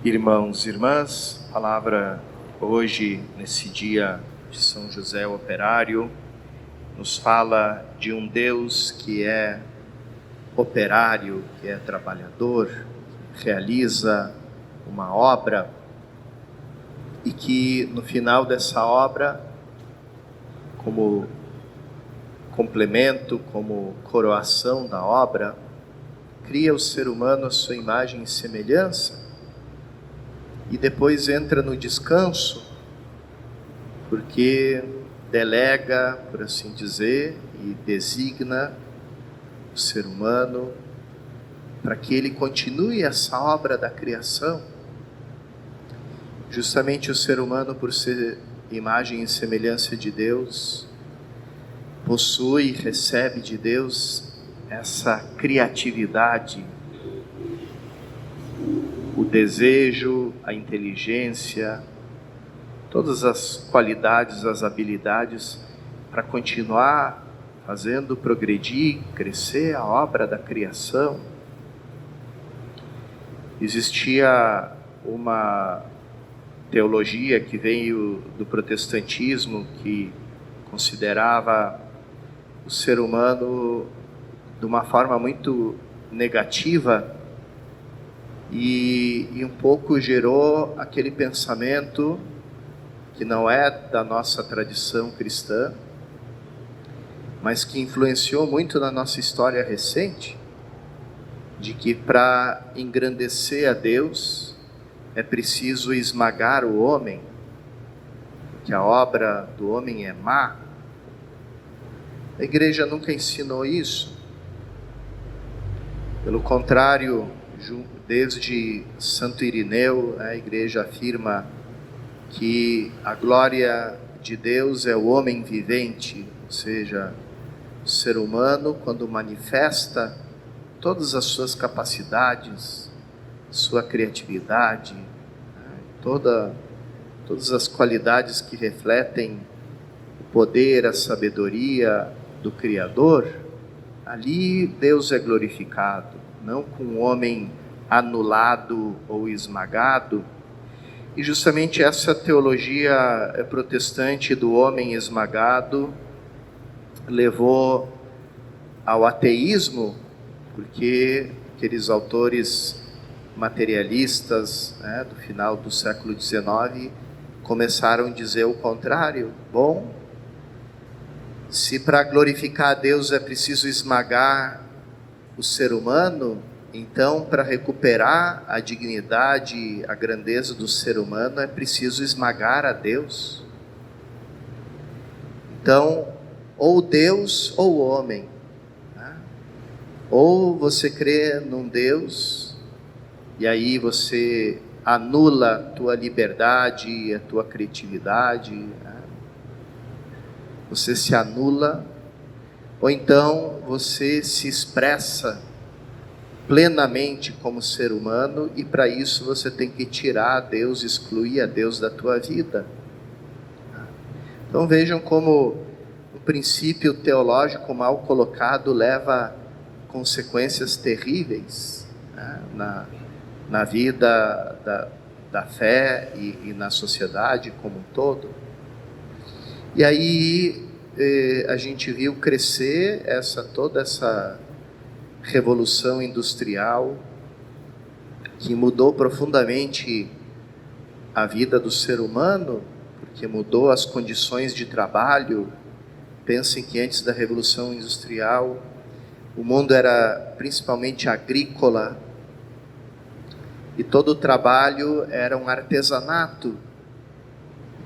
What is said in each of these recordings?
Irmãos e irmãs, palavra hoje, nesse dia de São José Operário, nos fala de um Deus que é operário, que é trabalhador, realiza uma obra e que no final dessa obra, como complemento, como coroação da obra, cria o ser humano à sua imagem e semelhança. E depois entra no descanso, porque delega, por assim dizer, e designa o ser humano para que ele continue essa obra da criação. Justamente o ser humano, por ser imagem e semelhança de Deus, possui e recebe de Deus essa criatividade, o desejo, a inteligência, todas as qualidades, as habilidades para continuar fazendo progredir, crescer a obra da criação. Existia uma teologia que veio do protestantismo que considerava o ser humano de uma forma muito negativa e um pouco gerou aquele pensamento que não é da nossa tradição cristã, mas que influenciou muito na nossa história recente, de que para engrandecer a Deus é preciso esmagar o homem, que a obra do homem é má. A igreja nunca ensinou isso. Pelo contrário, desde Santo Irineu, a igreja afirma que a glória de Deus é o homem vivente, ou seja, o ser humano quando manifesta todas as suas capacidades, sua criatividade, todas as qualidades que refletem o poder, a sabedoria do Criador, ali Deus é glorificado, não com o homem anulado ou esmagado. E justamente essa teologia protestante do homem esmagado levou ao ateísmo, porque aqueles autores materialistas, do final do século XIX começaram a dizer o contrário. Bom, se para glorificar a Deus é preciso esmagar o ser humano, então para recuperar a dignidade, a grandeza do ser humano é preciso esmagar a Deus. Então, ou Deus ou o homem, ou você crê num Deus e aí você anula a tua liberdade, a tua criatividade, você se anula, ou então você se expressa plenamente como ser humano, e para isso você tem que tirar a Deus, excluir a Deus da tua vida. Então vejam como um princípio teológico mal colocado leva consequências terríveis na vida da fé e na sociedade como um todo. E aí a gente viu crescer toda essa revolução industrial que mudou profundamente a vida do ser humano, porque mudou as condições de trabalho. Pensem que antes da revolução industrial o mundo era principalmente agrícola e todo o trabalho era um artesanato,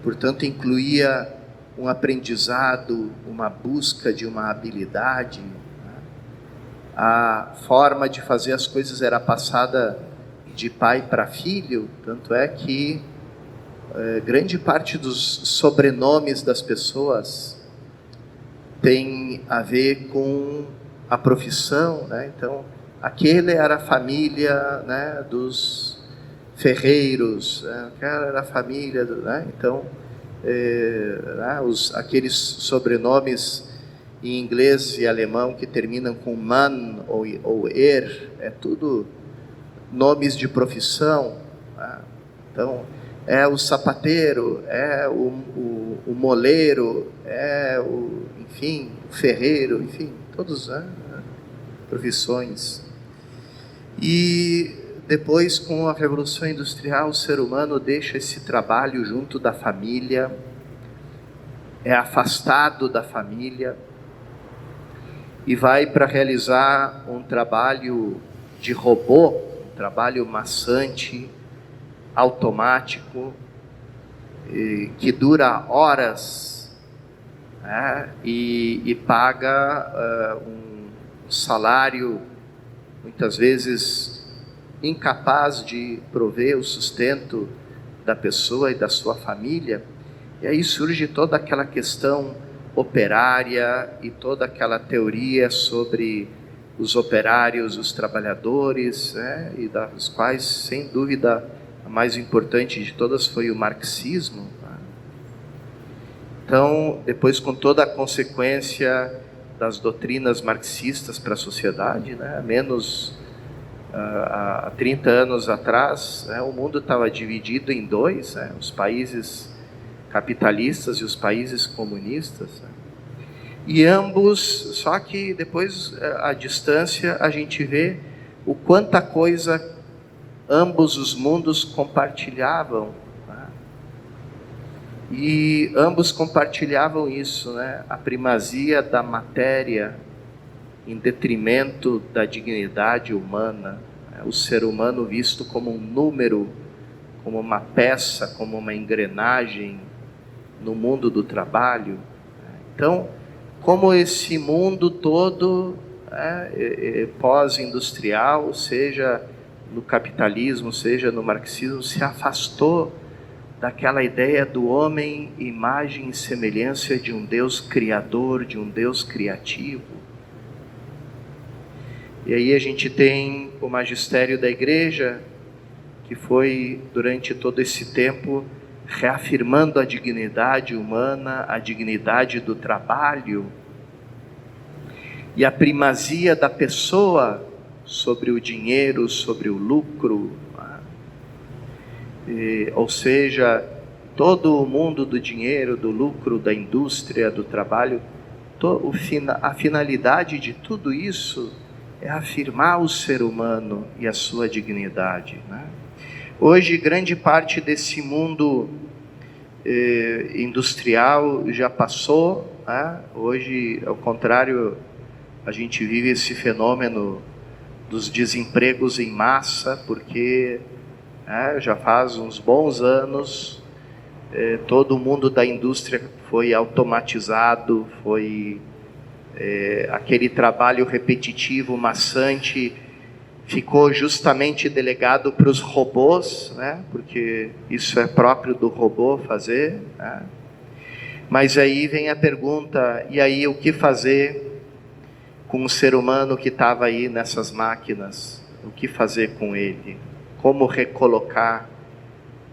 portanto incluía um aprendizado, uma busca de uma habilidade. A forma de fazer as coisas era passada de pai para filho, tanto é que grande parte dos sobrenomes das pessoas tem a ver com a profissão, Então, aquele era a família, dos ferreiros, aquela era a família, Então, aqueles sobrenomes em inglês e alemão que terminam com man ou er, é tudo nomes de profissão. Né? Então, é o sapateiro, é o moleiro, enfim, o ferreiro, enfim, todas profissões. E depois, com a Revolução Industrial, o ser humano deixa esse trabalho junto da família, é afastado da família e vai para realizar um trabalho de robô, um trabalho maçante, automático, que dura horas, né? E paga um salário muitas vezes incapaz de prover o sustento da pessoa e da sua família. E aí surge toda aquela questão operária e toda aquela teoria sobre os operários, os trabalhadores, né? E das quais, sem dúvida, a mais importante de todas foi o marxismo. Né? Então, depois, com toda a consequência das doutrinas marxistas para a sociedade, né? Menos há 30 anos atrás, né? O mundo estava dividido em dois, né? Os países capitalistas e os países comunistas, né? E ambos, só que depois, à distância, a gente vê o quanta coisa ambos os mundos compartilhavam, né? E ambos compartilhavam isso, né? A primazia da matéria em detrimento da dignidade humana, né? O ser humano visto como um número, como uma peça, como uma engrenagem no mundo do trabalho. Então, como esse mundo todo pós-industrial, seja no capitalismo, seja no marxismo, se afastou daquela ideia do homem, imagem e semelhança de um Deus criador, de um Deus criativo. E aí a gente tem o magistério da igreja, que foi durante todo esse tempo reafirmando a dignidade humana, a dignidade do trabalho e a primazia da pessoa sobre o dinheiro, sobre o lucro. Ou seja, todo o mundo do dinheiro, do lucro, da indústria, do trabalho, a finalidade de tudo isso é afirmar o ser humano e a sua dignidade, né? Hoje, grande parte desse mundo industrial já passou, né? Hoje, ao contrário, a gente vive esse fenômeno dos desempregos em massa, porque já faz uns bons anos, todo o mundo da indústria foi automatizado, foi aquele trabalho repetitivo, maçante, ficou justamente delegado para os robôs, né? Porque isso é próprio do robô fazer, né? Mas aí vem a pergunta, e aí o que fazer com o ser humano que estava aí nessas máquinas? O que fazer com ele? Como recolocar?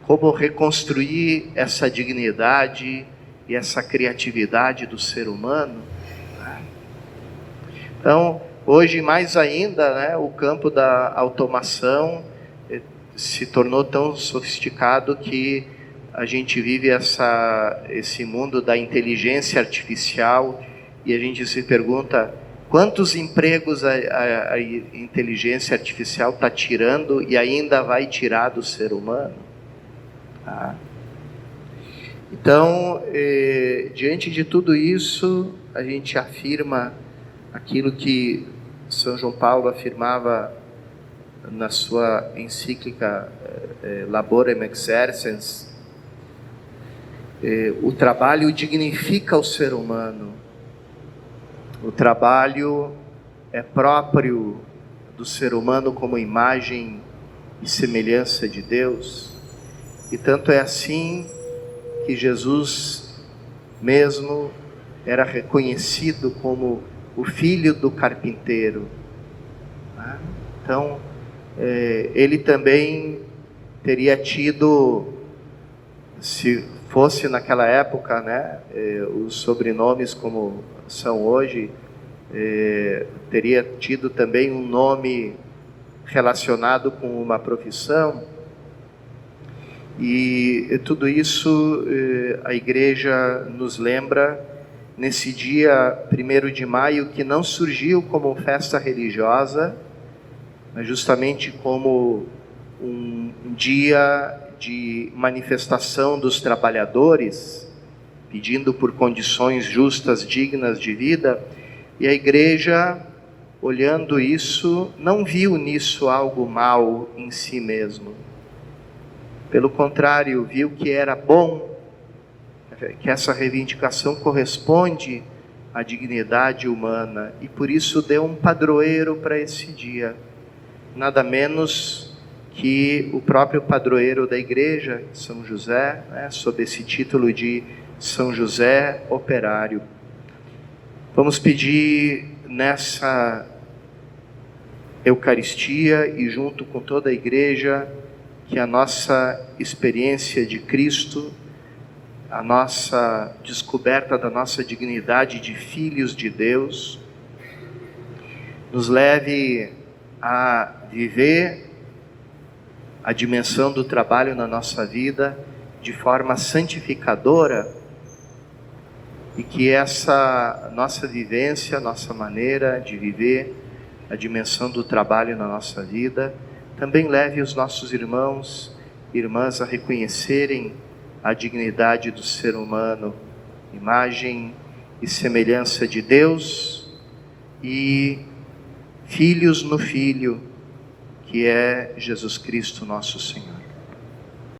Como reconstruir essa dignidade e essa criatividade do ser humano? Então, hoje mais ainda, né, o campo da automação se tornou tão sofisticado que a gente vive esse mundo da inteligência artificial e a gente se pergunta quantos empregos a inteligência artificial está tirando e ainda vai tirar do ser humano. Tá? Então, diante de tudo isso, a gente afirma aquilo que São João Paulo afirmava na sua encíclica Laborem Exercens: o trabalho dignifica o ser humano, o trabalho é próprio do ser humano como imagem e semelhança de Deus, e tanto é assim que Jesus mesmo era reconhecido como o filho do carpinteiro. Então, ele também teria tido, se fosse naquela época, né, os sobrenomes como são hoje, teria tido também um nome relacionado com uma profissão, E tudo isso a igreja nos lembra nesse dia 1º de maio, que não surgiu como festa religiosa, mas justamente como um dia de manifestação dos trabalhadores, pedindo por condições justas, dignas de vida. E a igreja, olhando isso, não viu nisso algo mal em si mesmo. Pelo contrário, viu que era bom, que essa reivindicação corresponde à dignidade humana, e por isso deu um padroeiro para esse dia, nada menos que o próprio padroeiro da igreja, São José, sob esse título de São José Operário. Vamos pedir nessa Eucaristia e junto com toda a igreja que a nossa experiência de Cristo, a nossa descoberta da nossa dignidade de filhos de Deus, nos leve a viver a dimensão do trabalho na nossa vida de forma santificadora, e que essa nossa vivência, nossa maneira de viver a dimensão do trabalho na nossa vida, também leve os nossos irmãos e irmãs a reconhecerem a dignidade do ser humano, imagem e semelhança de Deus, e filhos no Filho, que é Jesus Cristo nosso Senhor.